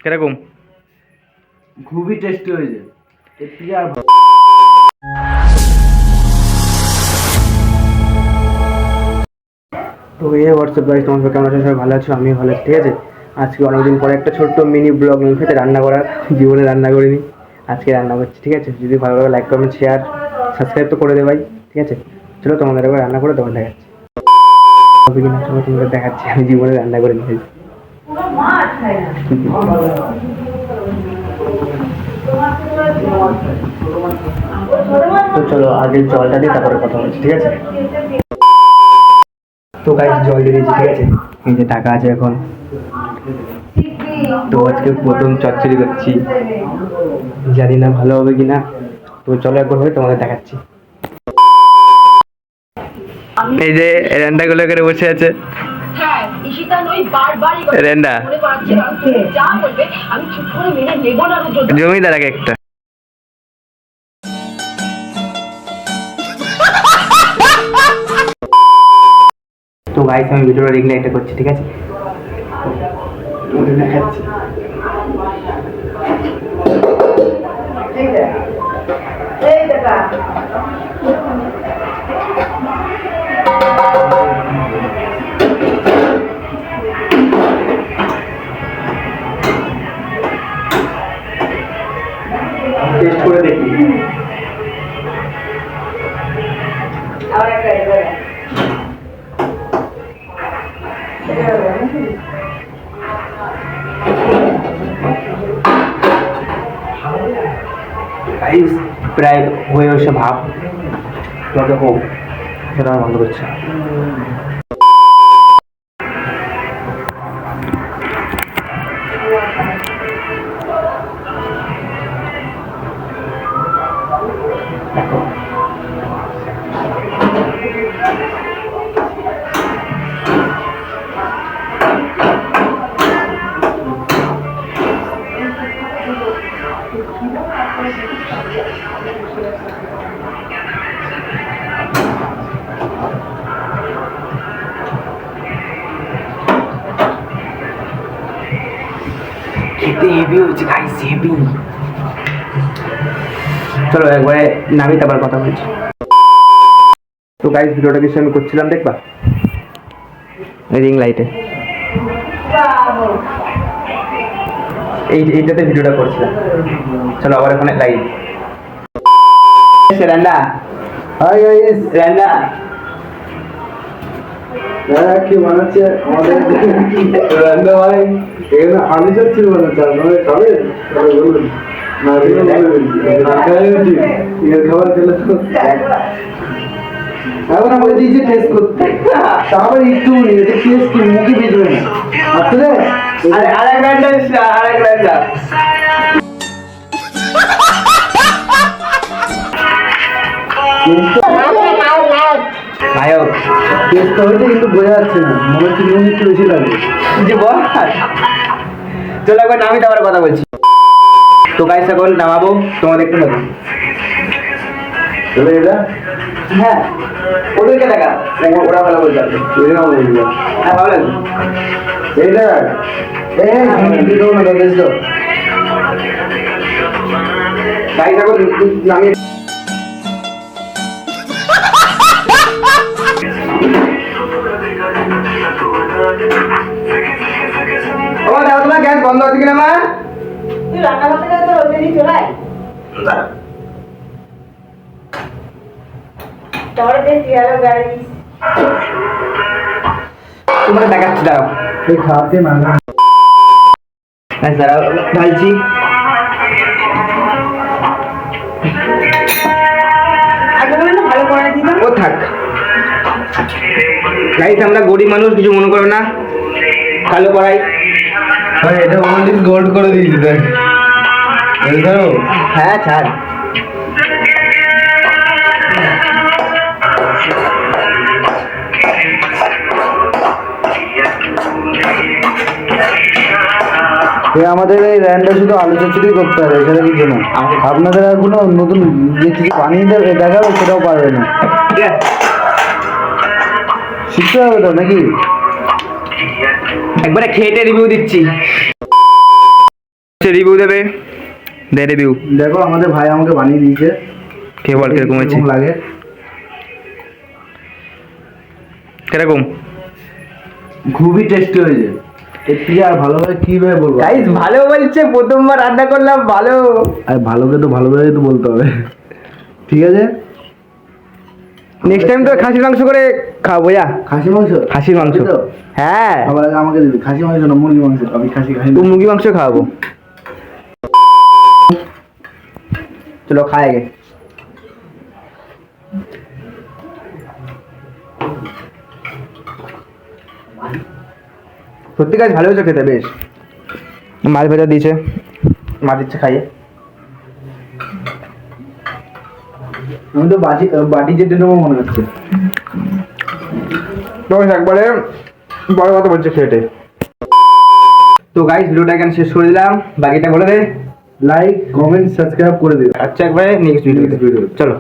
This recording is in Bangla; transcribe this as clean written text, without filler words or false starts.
কিরকম? খুবই টেস্টি হয়েছে। তো এই হোয়াটসঅ্যাপ গাইস, তোমার কেমন আছো? সবাই ভালো আছো? আমি ভালো আছি, ঠিক আছে। আজকে অনেকদিন পরে একটা ছোট্ট মিনি ব্লগ নিয়ে এসেছি রান্না করার। জীবনে রান্না করিনি, আজকে রান্না করছি, ঠিক আছে। যদি ভালো লাগে লাইক কমেন্ট শেয়ার সাবস্ক্রাইব তো করে দে ভাই, ঠিক আছে। চলো তোমাদের একবার রান্না করে তোমার দেখাচ্ছি, হবে কিনা চলো তোমাদের দেখাচ্ছি। আমি জীবনে রান্না করে নিয়েছি। তো চলো আগে জলটা দিই, তারপরে কথা বলছি, ঠিক আছে। তো গাইস জল দিয়ে দিয়েছি, ঠিক আছে। এই যে টাকা আছে এখন। তো আজকে প্রথম চচ্চড়ি করছি, জানি না ভালো হবে কিনা। তো চলো একবার হয়ে তোমাদের দেখাচ্ছি। এই যে রেন্ডা গুলো করে বসে আছে। রেন্ডা জমিদার এক একটা। তো গাইস আমি ভিডিওটা রিং লাইটটা করছি, ঠিক আছে। দেখাচ্ছি। টেস্ট করে দেখি। গাইস প্রায় হয়ে এসে ভাব, তবে হোক, সেটা বন্ধ করছে। দেখো খেতে হেভি হয়েছে গাইস, হেভি। চলো একবারে নামি তারপর কথা বলছি। তো গাইস ভিডিওটা কিছু আমি করছিলাম, দেখবা রিং লাইটে, এইটাতে ভিডিওটা করছিলাম। চলো আবার এখানে লাইট রান্না। হাই গাইস, রান্না কি বানাচ্ছে আমাদের রান্না ভাই? এখানে আলু চচ্চড়ি বানাচ্ছে, আপনারা খাবেন? বলুন না, খাবার খেলে তো এখন আমাকে দিয়েছে টেস্ট করতে, তারপর একটু টেস্ট কি মুখে বেজবে না আসলে। আরেক রান্না, আরেক রান্না। নায়ক টেস্ট তো হয়েছে কিন্তু বোঝা যাচ্ছে না, মনে হচ্ছে নুন একটু বেশি লাগে। যে বল, চলো একবার নামি তারপরে কথা বলছি। তো গাইস এখন নামাবো, তোমাদের একটু দেখো। তবে এটা হ্যাঁ ওদেরকে দেখা, ওরা ভালো বলতে পারবে। হ্যাঁ ভালো লাগবে এইটা দিও না বেশ তো। গাইস এখন নামিয়ে ও দাও, তোমার গ্যাস বন্ধ আছে কিনা মা? তুই রান্না করতে গেলে তো রোজেরই চলে তোরে দেখি আলো গাড়ি তোমার দেখাচ্ছি, দাও এই খাতে না দাঁড়াও ঢালছি। আগে বলে না ভালো করে দিবা। ও থাক গাইস, আমরা গরিব মানুষ, কিছু মনে করো না। কালো কড়াই, এটা অনলি গোল্ড করে দিয়েছি দেখ। হ্যাঁ ছাড়। আমাদের এই র্যান্ডা শুধু আলু চচ্চড়ি করতে হবে, এছাড়া কিছু না। আপনাদের আর কোনো নতুন যে কিছু বানিয়ে দেখাবে সেটাও পারবে না, শিখতে হবে তো নাকি। একবারে খেটে রিভিউ দিচ্ছি। টেস্টে রিভিউ দেবে, দে রিভিউ। দেখো আমাদের ভাই আমাকে বানিয়ে দিয়েছে, কে বল কিরকম হয়েছে, কিরকম লাগে। কিরকম? খুবই টেস্টি হয়েছে। এর থেকে আর ভালোভাবে কিভাবে বলবো? গাইস ভালো বলছে, প্রথমবার রান্না করলাম ভালো। আর ভালোকে তো ভালোভাবেই তো বলতে হবে, ঠিক আছে? নেক্সট টাইম তো খাসির মাংস করে খাবো যা। খাসি মাংস, খাসির মাংস, তাই তো? হ্যাঁ। আবার আগে আমাকে দিবি খাসি মাংস না মুরগি মাংস, আমি খাসি খাই তো না। মুরগি মাংস খাওয়াবো। চলো খাই আগে। সত্যি কাজ ভালো হয়েছে খেতে, বেশ। মাছ ভাজা দিয়েছে, মা দিচ্ছে খাইয়ে। আমি তো বাটি যেতে নেবো মনে হচ্ছে। একবারে বড় কথা বলছে খেটে। তো গাইস ভিডিওটা এখানে শেষ করে দিলাম, বাকিটা বলে দে। লাইক কমেন্ট সাবস্ক্রাইব করে দিও। আচ্ছা একবারে নেক্সট ভিডিও, চলো।